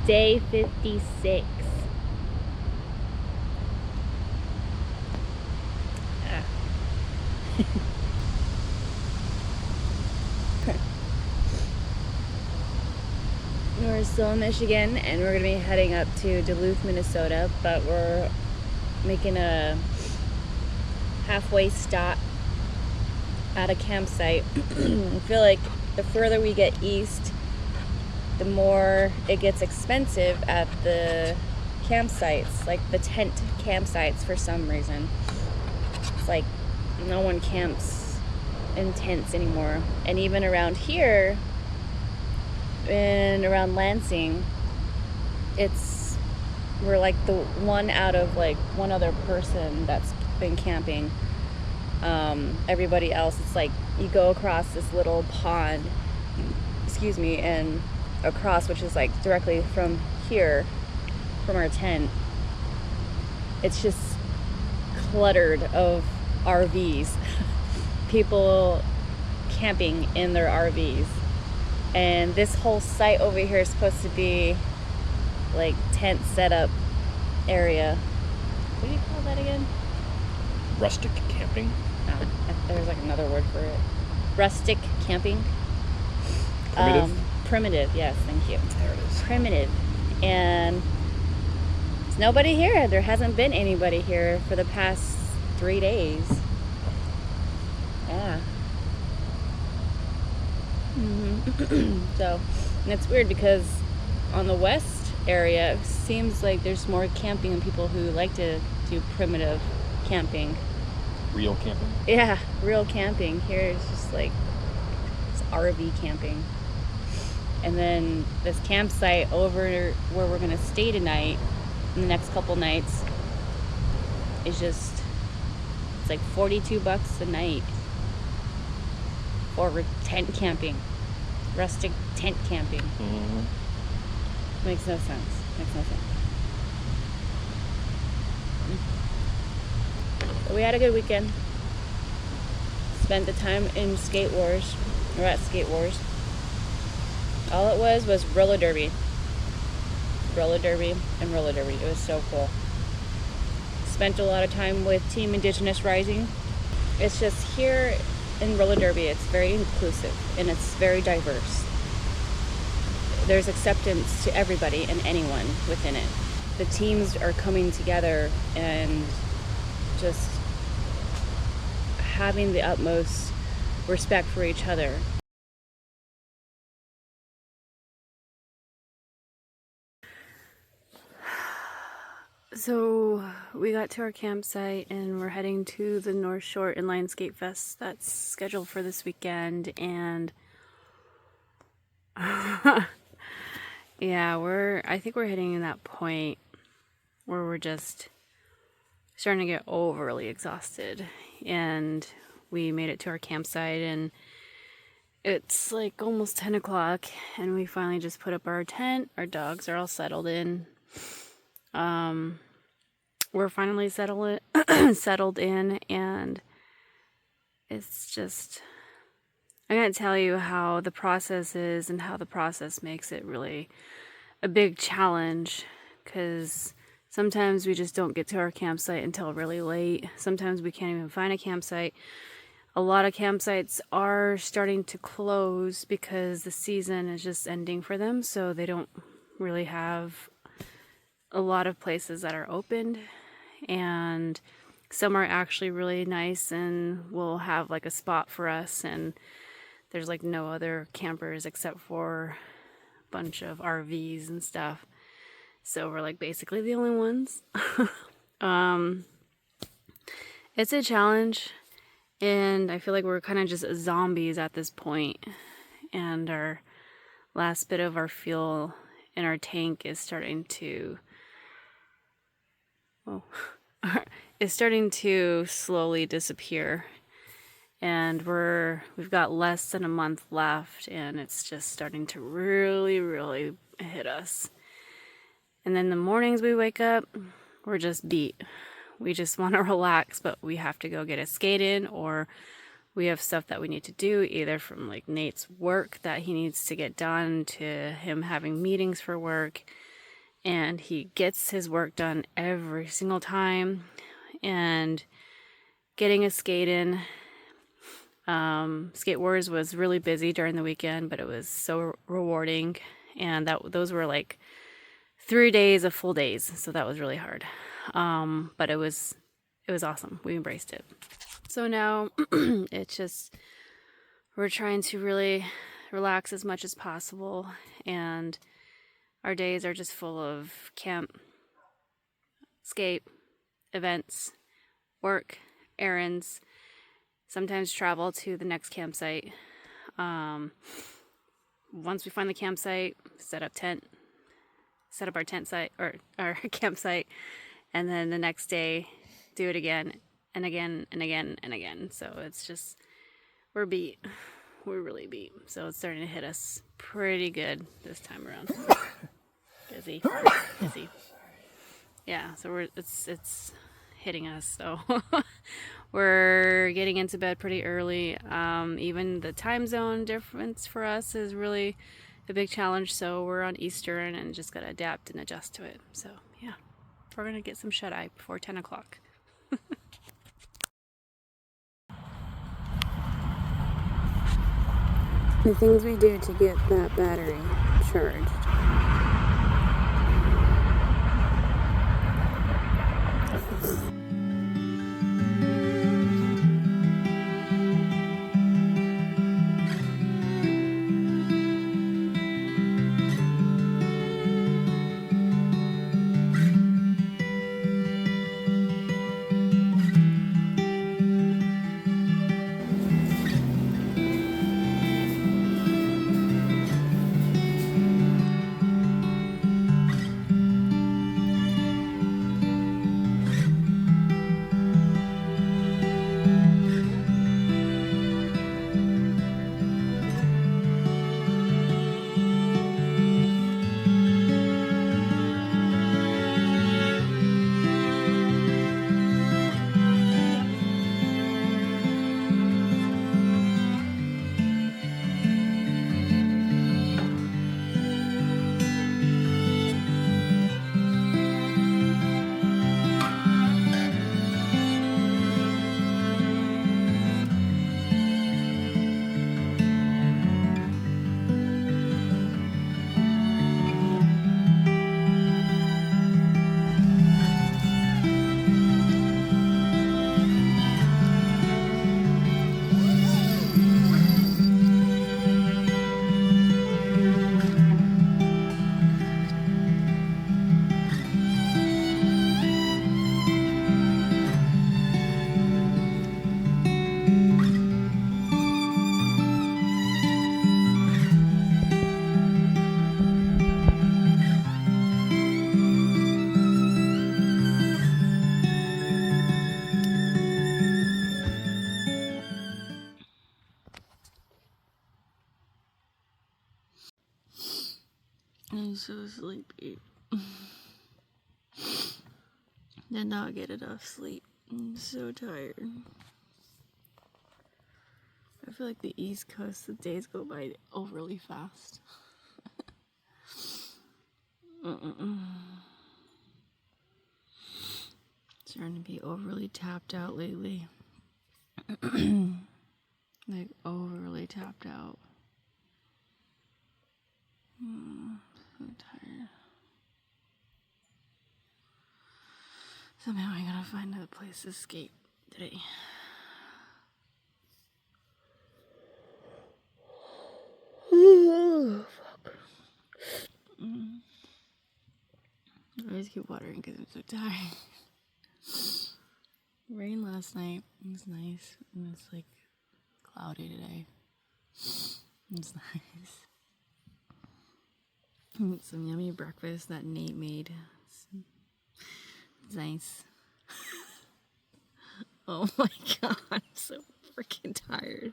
Day 56. We're still in Michigan, and we're going to be heading up to Duluth, Minnesota, but we're making a halfway stop at a campsite. I feel like the further we get east, the more it gets expensive at the campsites, like the tent campsites for some reason. It's like no one camps in tents anymore. And even around here, and around Lansing, we're like the one out of like one other person that's been camping. Everybody else, it's like you go across this little pond, and across, which is like directly from here, from our tent, it's just cluttered of RVs. People camping in their RVs. And this whole site over here is supposed to be like tent setup area. What do you call that again? Rustic camping. Oh, there's like another word for it. Rustic camping. Primitive. Primitive, yes, thank you. There it is. Primitive. And there's nobody here. There hasn't been anybody here for the past 3 days. Yeah. So, and it's weird because on the west area, it seems like there's more camping and people who like to do primitive camping. Real camping? Yeah, real camping. Here it's just like it's RV camping. And then this campsite over where we're gonna stay tonight, in the next couple nights, is it's like $42 a night for tent camping, rustic tent camping. Mm-hmm. Makes no sense. But we had a good weekend. Spent the time in Skate Wars. We're at Skate Wars. All it was roller derby. Roller derby and roller derby. It was so cool. Spent a lot of time with Team Indigenous Rising. It's just here in roller derby, it's very inclusive and it's very diverse. There's acceptance to everybody and anyone within it. The teams are coming together and just having the utmost respect for each other. So we got to our campsite and we're heading to the North Shore Inline Skate Fest that's scheduled for this weekend, and yeah, I think we're hitting that point where we're just starting to get overly exhausted. And we made it to our campsite and it's like almost 10 o'clock and we finally just put up our tent. Our dogs are all settled in. We're finally settled in, and it's just, I can't tell you how the process is and how the process makes it really a big challenge, because sometimes we just don't get to our campsite until really late. Sometimes we can't even find a campsite. A lot of campsites are starting to close because the season is just ending for them, so they don't really have a lot of places that are opened. And some are actually really nice and will have like a spot for us, and there's like no other campers except for a bunch of RVs and stuff, so we're like basically the only ones. It's a challenge, and I feel like we're kind of just zombies at this point, and our last bit of our fuel in our tank is starting to slowly disappear, and we've got less than a month left, and it's just starting to really hit us. And then the mornings we wake up, we're just beat. We just want to relax, but we have to go get a skate in, or we have stuff that we need to do, either from like Nate's work that he needs to get done to him having meetings for work. and he gets his work done every single time. And getting a skate in, Skate Wars was really busy during the weekend, but it was so rewarding. And those were like 3 days of full days, so that was really hard. But it was awesome. We embraced it. So now it's just we're trying to really relax as much as possible, and our days are just full of camp, skate, events, work, errands, sometimes travel to the next campsite. Once we find the campsite, set up our tent site or our campsite, and then the next day do it again and again and again and again. So it's just, we're beat. We're really beat. So it's starting to hit us pretty good this time around. Busy. Yeah, so it's hitting us. So we're getting into bed pretty early. Even the time zone difference for us is really a big challenge. So we're on Eastern and just gotta adapt and adjust to it. So yeah, we're gonna get some shut-eye before 10 o'clock. The things we do to get that battery charged. I'm so sleepy. Did not get enough sleep. I'm so tired. I feel like the East Coast, the days go by overly fast. Starting to be overly tapped out lately. Like overly tapped out. So tired. Somehow I gotta find a place to skate today. Fuck. I always keep watering because I'm so tired. Rain last night. It was nice. And it's like cloudy today. It's nice. Some yummy breakfast that Nate made. It's nice. Oh my god, I'm so freaking tired.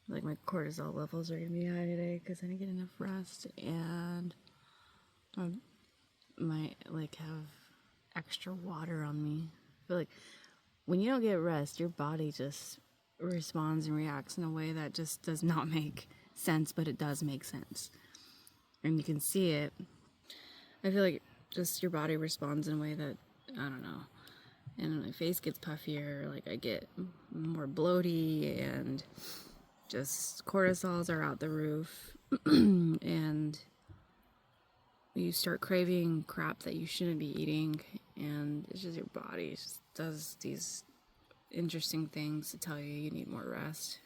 Like my cortisol levels are gonna be high today because I didn't get enough rest, and I might like have extra water on me. I feel like when you don't get rest, your body just responds and reacts in a way that just does not make sense, but it does make sense. and you can see it. I feel like just your body responds in a way that, I don't know. And my face gets puffier, like I get more bloaty, and just cortisols are out the roof. And you start craving crap that you shouldn't be eating, and it's just your body just does these interesting things to tell you need more rest.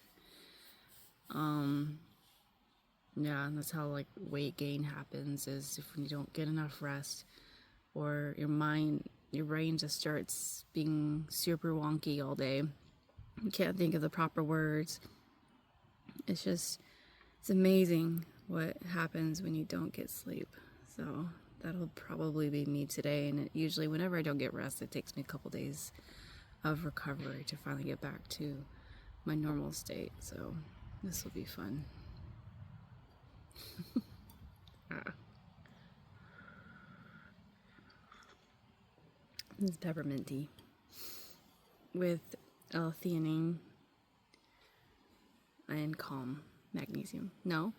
Yeah, and that's how like weight gain happens, is if you don't get enough rest, or your brain just starts being super wonky all day. You can't think of the proper words. It's amazing what happens when you don't get sleep. So that'll probably be me today. And usually whenever I don't get rest, it takes me a couple days of recovery to finally get back to my normal state. So this will be fun. This is peppermint tea with L-theanine and calm magnesium. No?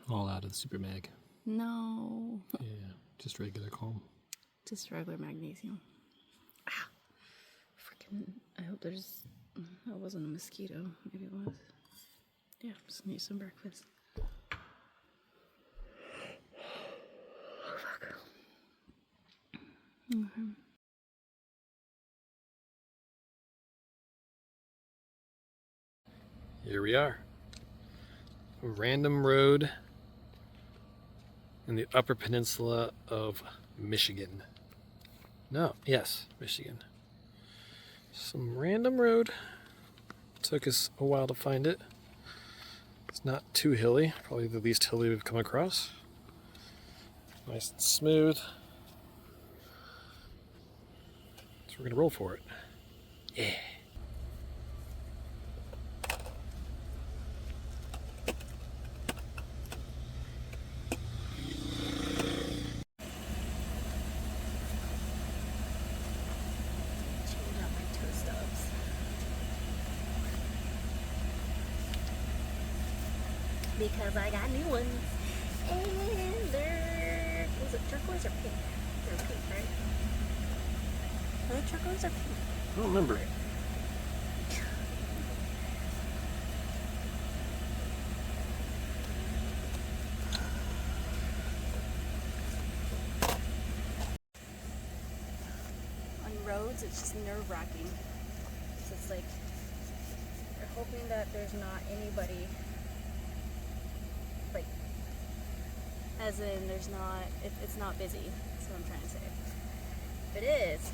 All out of the super mag. No. Yeah, just regular calm. Just regular magnesium. Ah. Freaking, I hope that wasn't a mosquito. Maybe it was. Yeah, just need some breakfast. Oh, fuck. Mm-hmm. Here we are. A random road in the Upper Peninsula of Michigan. No, yes, Michigan. Some random road. Took us a while to find it. It's not too hilly, probably the least hilly we've come across. Nice and smooth. So we're gonna roll for it. Yeah. Change out my toe stubs. Because I got new ones. And they're, was it turquoise or pink? They're pink, right? Are they turquoise or pink? I don't remember. On roads, it's just nerve-wracking. So it's like, you're hoping that there's not anybody, like, as in there's not, it's not busy. That's what I'm trying to say. If it is,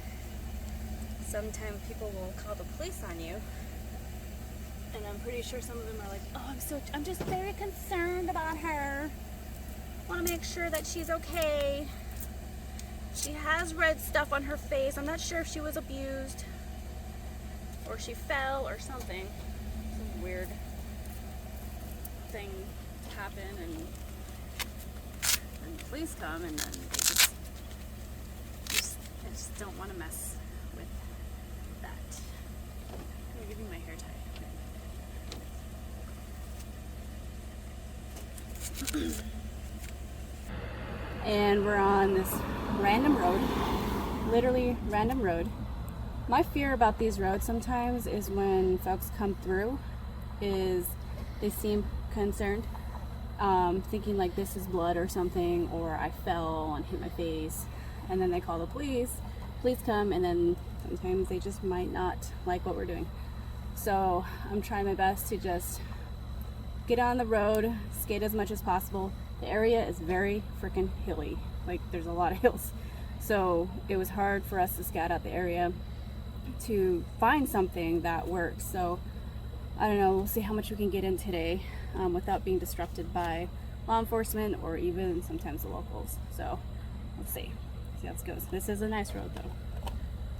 sometimes people will call the police on you, and I'm pretty sure some of them are like, oh, I'm just very concerned about her. Want to make sure that she's okay. She has red stuff on her face. I'm not sure if she was abused or she fell or something. Some weird thing happened, and then the police come, and then they I just don't want to mess with that. I'm giving my hair tie. And we're on this random road, literally random road. My fear about these roads sometimes is when folks come through, is they seem concerned, thinking like this is blood or something, or I fell and hit my face, and then they call the police. Police come, and then sometimes they just might not like what we're doing. So I'm trying my best to just get on the road, skate as much as possible. The area is very freaking hilly. Like, there's a lot of hills. So it was hard for us to scout out the area to find something that works. So I don't know, we'll see how much we can get in today without being disrupted by law enforcement or even sometimes the locals. So let's see how this goes. This is a nice road though.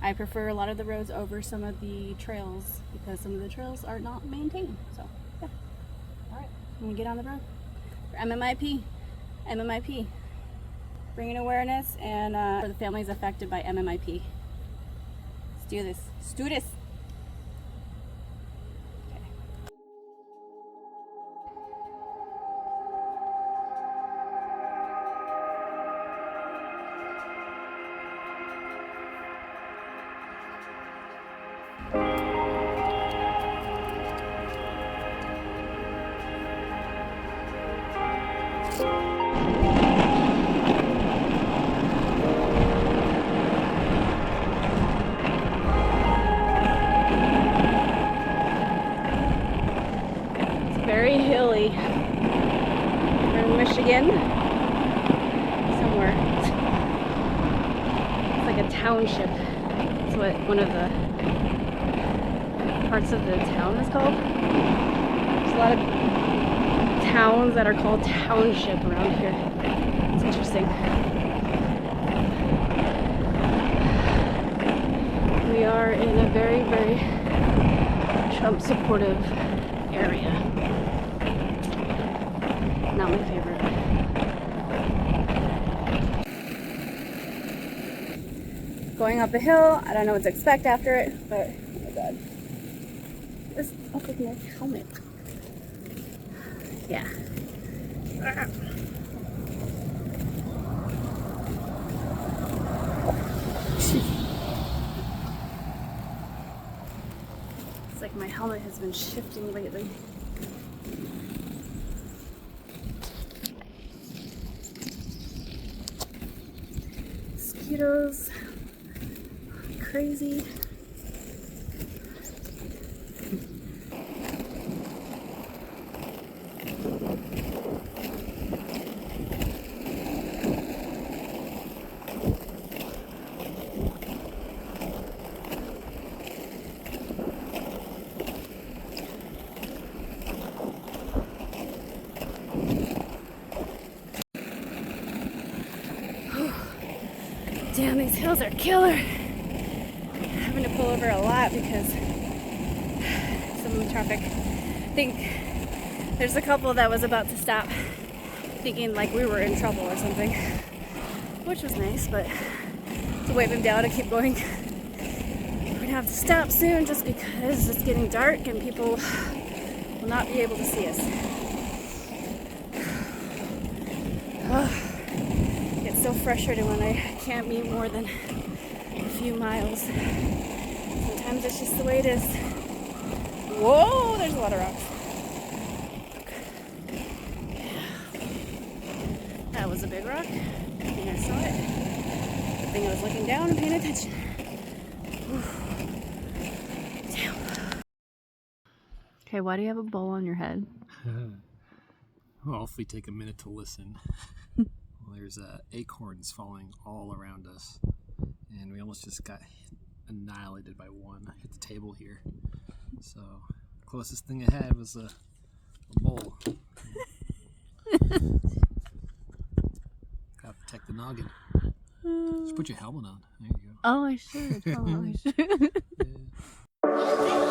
I prefer a lot of the roads over some of the trails because some of the trails are not maintained. So yeah. All right, I'm gonna get on the road. MMIP, bringing awareness and for the families affected by MMIP. Let's do this. Let's do this. Okay. 「Very hilly. We're in Michigan. Somewhere. It's like a township. That's what one of the parts of the town is called. There's a lot of towns that are called township around here. It's interesting. We are in a very, very Trump supportive area. Not my favorite. Going up a hill, I don't know what to expect after it, but oh my god. What's up with my helmet? Yeah. It's like my helmet has been shifting lately. Mosquitoes, crazy. Damn, these hills are killer. Having to pull over a lot because some of the traffic. I think there's a couple that was about to stop thinking like we were in trouble or something, which was nice, but to wave them down and keep going. We're gonna have to stop soon just because it's getting dark and people will not be able to see us. It's so frustrating when I can't meet more than a few miles. Sometimes it's just the way it is. Whoa, there's a lot of rocks. That was a big rock. I think I saw it. Good thing I was looking down and paying attention. Damn. Okay, why do you have a bowl on your head? Well, if we take a minute to listen, there's acorns falling all around us, and we almost just got annihilated by one. Hit the table here. So, the closest thing I had was a bowl. Gotta protect the noggin. Just put your helmet on. There you go. Oh, I should. Oh, I should. Yeah.